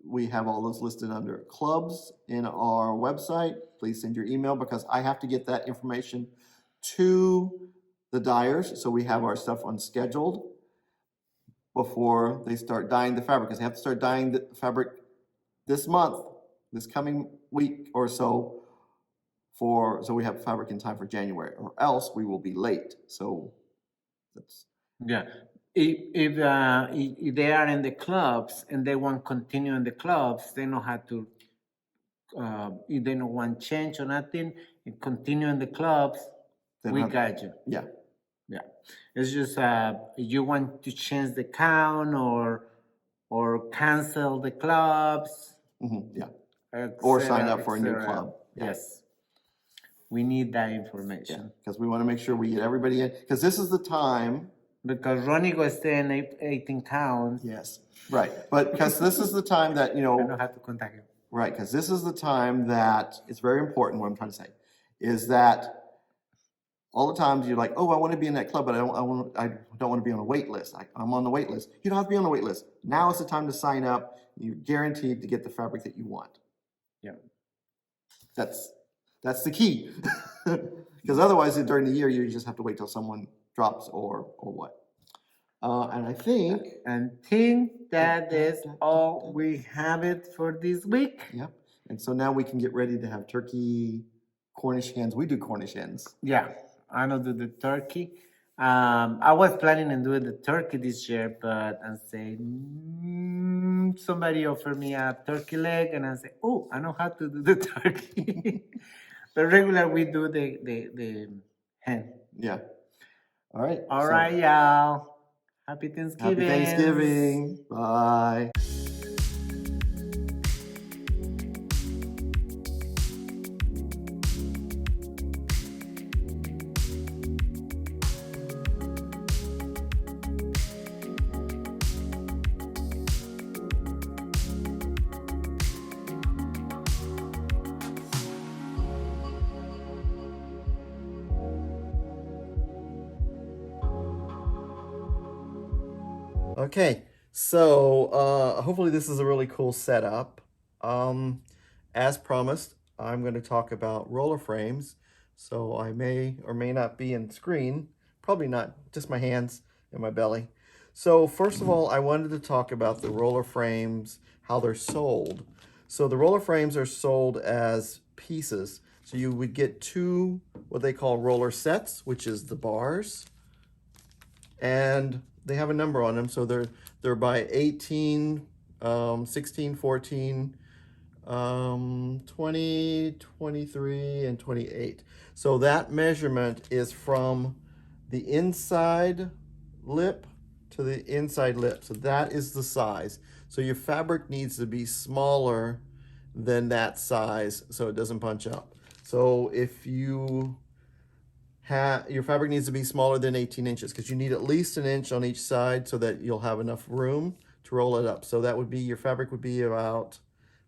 We have all those listed under clubs in our website. Please send your email, because I have to get that information to the dyers, so we have our stuff unscheduled before they start dyeing the fabric, because they have to start dyeing the fabric this month, this coming week or so, so we have fabric in time for January, or else we will be late. So that's if they are in the clubs and they want to continue in the clubs, they know how to. If they don't want change or nothing, and continue in the clubs, we got you. Yeah. Yeah. It's just you want to change the count or cancel the clubs. Mm-hmm. Yeah. Or sign up for a new club. Yeah. Yes. We need that information. Because we want to make sure we get everybody in. Because this is the time. Because Ronnie was staying 18 counts. Yes. Right. But because this is the time that, I don't have to contact him. Right. Because this is the time that it's very important. What I'm trying to say is that all the times you're like, oh, I want to be in that club, but I don't want to be on a wait list. I'm on the wait list. You don't have to be on the wait list. Now is the time to sign up. You're guaranteed to get the fabric that you want. Yeah. That's the key. Because otherwise, during the year, you just have to wait till someone drops or what. And I think that is all we have it for this week. Yep. And so now we can get ready to have turkey, Cornish hens. We do Cornish hens. Yeah, I know do the turkey. I was planning on doing the turkey this year, but I say somebody offered me a turkey leg, and I said, "Oh, I know how to do the turkey." But regular, we do the hen. Yeah. All right. All so right, y'all. Happy Thanksgiving. Happy Thanksgiving. Bye. Okay, so hopefully this is a really cool setup. As promised, I'm going to talk about roller frames. So I may or may not be in screen, probably not, just my hands and my belly. So first of all, I wanted to talk about the roller frames, how they're sold. So the roller frames are sold as pieces. So you would get two, what they call roller sets, which is the bars, and they have a number on them, so they're by 18, 16, 14, 20, 23, and 28. So that measurement is from the inside lip to the inside lip. So that is the size. So your fabric needs to be smaller than that size so it doesn't punch up. So if you your fabric needs to be smaller than 18 inches because you need at least an inch on each side so that you'll have enough room to roll it up. So that would be, your fabric would be about,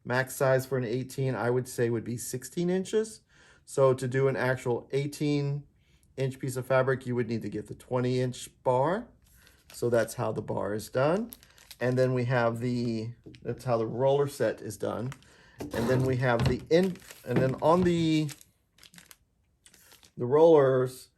max size for an 18, I would say would be 16 inches. So to do an actual 18-inch piece of fabric, you would need to get the 20-inch bar. So that's how the bar is done. And then we have that's how the roller set is done. And then we have and then on the rollers,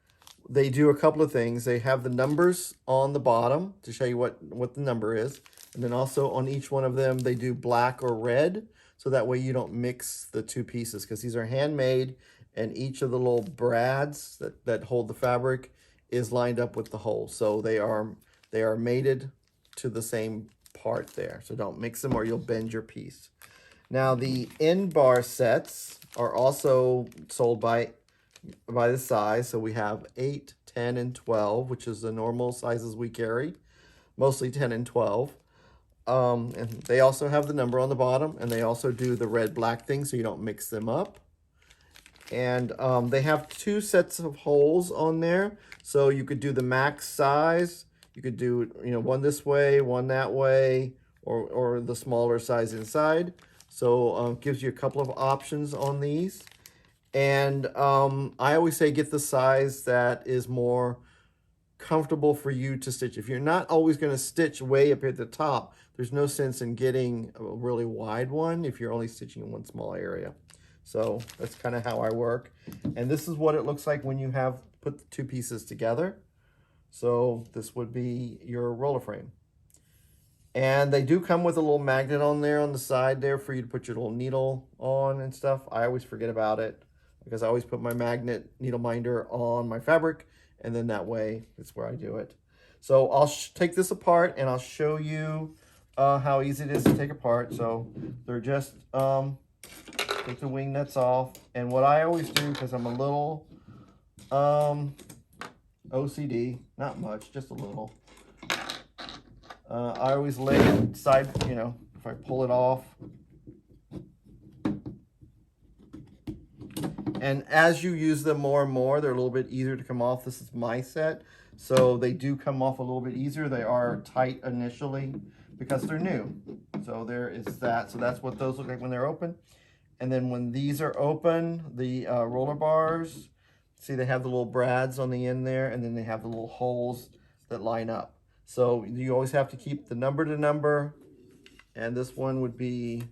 they do a couple of things. They have the numbers on the bottom to show you what the number is. And then also on each one of them, they do black or red. So that way you don't mix the two pieces, because these are handmade and each of the little brads that hold the fabric is lined up with the hole. So they are mated to the same part there. So don't mix them or you'll bend your piece. Now the end bar sets are also sold by the size. So we have 8, 10, and 12, which is the normal sizes we carry, mostly 10 and 12. And they also have the number on the bottom, and they also do the red-black thing so you don't mix them up. And they have 2 sets of holes on there, so you could do the max size. You could do, one this way, one that way, or the smaller size inside. So it gives you a couple of options on these. And I always say get the size that is more comfortable for you to stitch. If you're not always going to stitch way up at the top, there's no sense in getting a really wide one if you're only stitching in one small area. So that's kind of how I work. And this is what it looks like when you have put the 2 pieces together. So this would be your roller frame. And they do come with a little magnet on there on the side there for you to put your little needle on and stuff. I always forget about it because I always put my magnet needle minder on my fabric, and then that way it's where I do it. So I'll take this apart and I'll show you how easy it is to take apart. So they're just, take the wing nuts off. And what I always do, because I'm a little OCD, not much, just a little. I always lay it side, if I pull it off. And as you use them more and more, they're a little bit easier to come off. This is my set, so they do come off a little bit easier. They are tight initially because they're new. So there is that. So that's what those look like when they're open. And then when these are open, the roller bars, see they have the little brads on the end there, and then they have the little holes that line up. So you always have to keep the number to number, and this one would be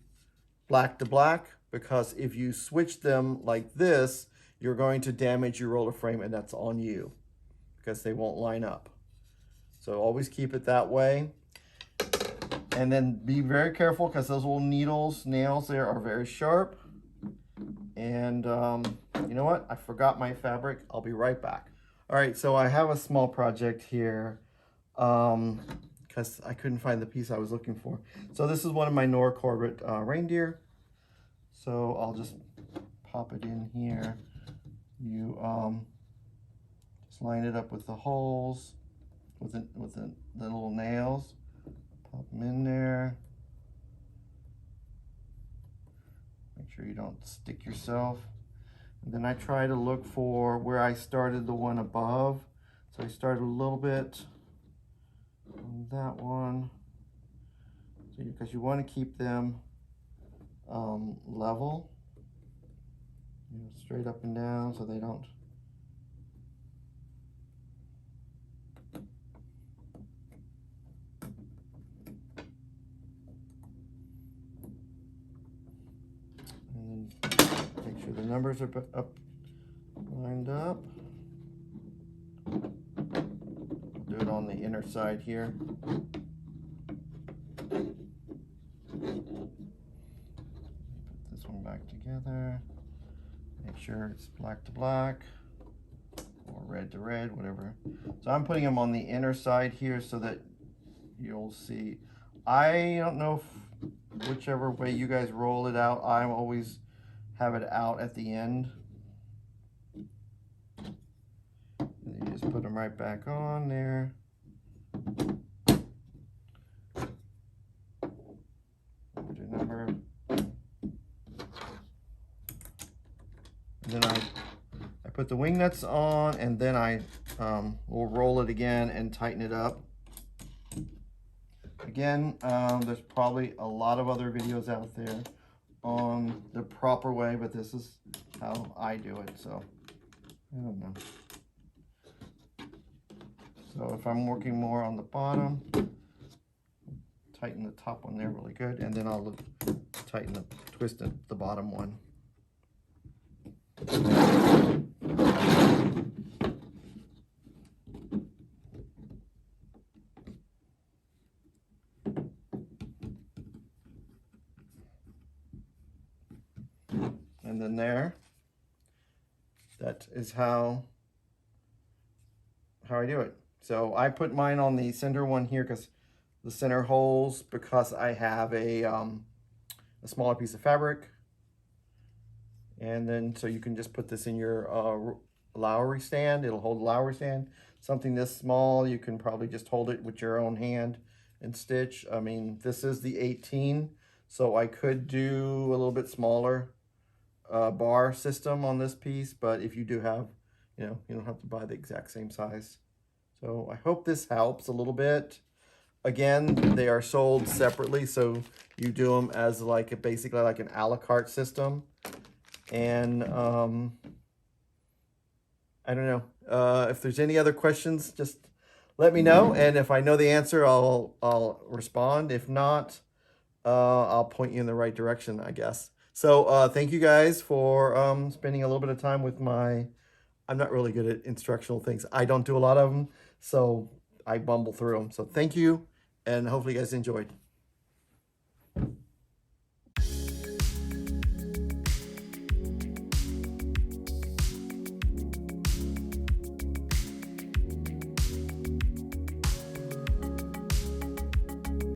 black to black, because if you switch them like this, you're going to damage your roller frame, and that's on you because they won't line up. So always keep it that way. And then be very careful because those little nails there are very sharp. And you know what? I forgot my fabric. I'll be right back. All right, so I have a small project here because I couldn't find the piece I was looking for. So this is one of my Nora Corbett reindeer. So I'll just pop it in here. You just line it up with the holes, with the little nails. Pop them in there. Make sure you don't stick yourself. And then I try to look for where I started the one above. So I started a little bit on that one. So because you want to keep them level, you know, straight up and down, so they don't. And then make sure the numbers are up, lined up. Do it on the inner side here. Put this one back together. Make sure it's black to black or red to red, whatever. So I'm putting them on the inner side here so that you'll see. I don't know if whichever way you guys roll it out, I always have it out at the end. And then you just put them right back on there. Put your number. And then I put the wing nuts on, and then I will roll it again and tighten it up. Again, there's probably a lot of other videos out there on the proper way, but this is how I do it, so I don't know. So if I'm working more on the bottom, tighten the top one there really good, and then I'll tighten the twist the bottom one. And then there, that is how I do it. So I put mine on the center one here because the center holes, because I have a smaller piece of fabric. And then so you can just put this in your Lowry stand. It'll hold the Lowry stand. Something this small, you can probably just hold it with your own hand and stitch. I mean, this is the 18, so I could do a little bit smaller bar system on this piece, but if you do have, you know, you don't have to buy the exact same size. So I hope this helps a little bit. Again, they are sold separately, so you do them as like basically like an a la carte system. And I don't know, if there's any other questions, just let me know, and if I know the answer, I'll respond. If not, I'll point you in the right direction, I guess. So thank you guys for spending a little bit of time with I'm not really good at instructional things. I don't do a lot of them, so I bumble through them. So thank you, and hopefully you guys enjoyed.